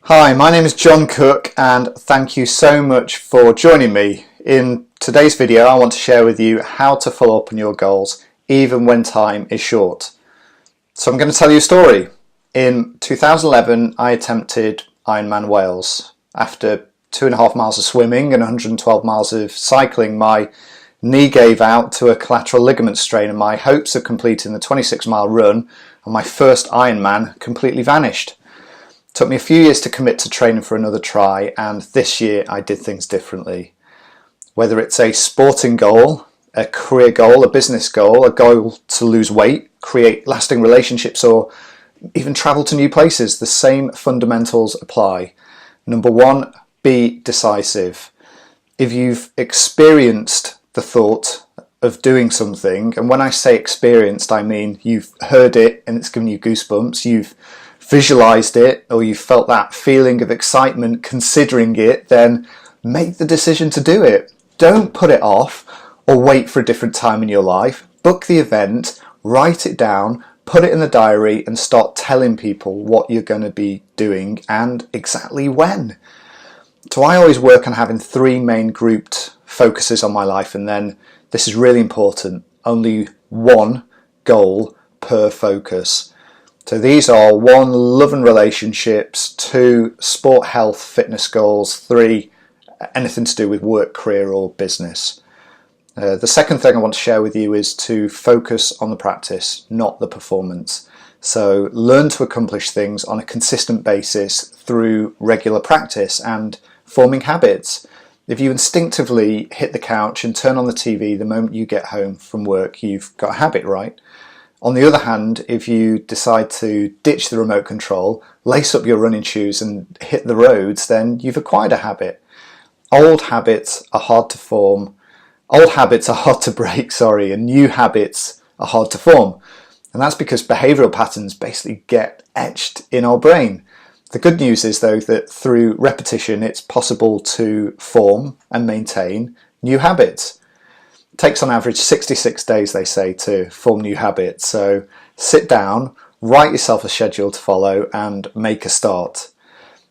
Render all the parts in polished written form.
Hi, my name is John Cook and thank you so much for joining me. In today's video I want to share with you how to follow up on your goals even when time is short. So I'm going to tell you a story. In 2011 I attempted Ironman Wales. After 2.5 miles of swimming and 112 miles of cycling, my knee gave out to a collateral ligament strain and my hopes of completing the 26-mile run on my first Ironman completely vanished. It took me a few years to commit to training for another try, and this year I did things differently. Whether it's a sporting goal, a career goal, a business goal, a goal to lose weight, create lasting relationships, or even travel to new places, the same fundamentals apply. Number one, be decisive. If you've experienced the thought of doing something, and when I say experienced, I mean you've heard it and it's given you goosebumps, you've visualized it, or you felt that feeling of excitement considering it, then make the decision to do it. Don't put it off or wait for a different time in your life. Book the event, write it down, put it in the diary and start telling people what you're going to be doing and exactly when. So I always work on having 3 main grouped focuses on my life, and then this is really important, only 1 goal per focus. So these are 1, love and relationships, 2, sport, health, fitness goals, 3, anything to do with work, career or business. The second thing I want to share with you is to focus on the practice, not the performance. So learn to accomplish things on a consistent basis through regular practice and forming habits. If you instinctively hit the couch and turn on the TV the moment you get home from work, you've got a habit, right? On the other hand, if you decide to ditch the remote control, lace up your running shoes and hit the roads, then you've acquired a habit. Old habits are hard to break, and new habits are hard to form. And that's because behavioural patterns basically get etched in our brain. The good news is though that through repetition it's possible to form and maintain new habits. It takes on average 66 days, they say, to form new habits. So sit down, write yourself a schedule to follow and make a start.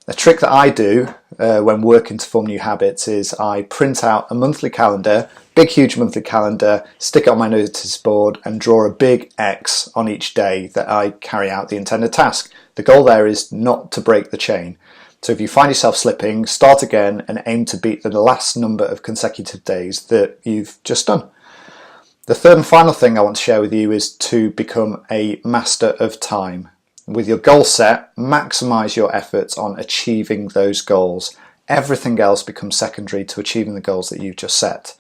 A trick that I do when working to form new habits is I print out a monthly calendar, big huge monthly calendar, stick it on my notice board and draw a big X on each day that I carry out the intended task. The goal there is not to break the chain. So if you find yourself slipping, start again and aim to beat the last number of consecutive days that you've just done. The third and final thing I want to share with you is to become a master of time. With your goal set, maximise your efforts on achieving those goals. Everything else becomes secondary to achieving the goals that you've just set.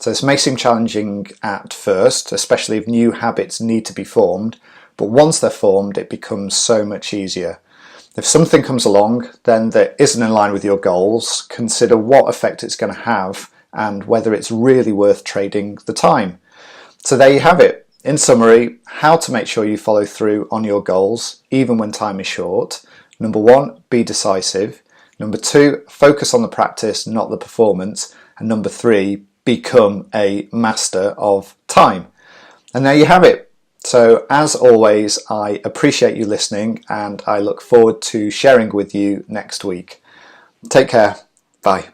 So this may seem challenging at first, especially if new habits need to be formed, but once they're formed it becomes so much easier. If something comes along then that isn't in line with your goals, consider what effect it's going to have and whether it's really worth trading the time. So there you have it. In summary, how to make sure you follow through on your goals even when time is short. Number 1, be decisive. Number 2, focus on the practice, not the performance. And number 3, become a master of time. And there you have it. So as always, I appreciate you listening and I look forward to sharing with you next week. Take care. Bye.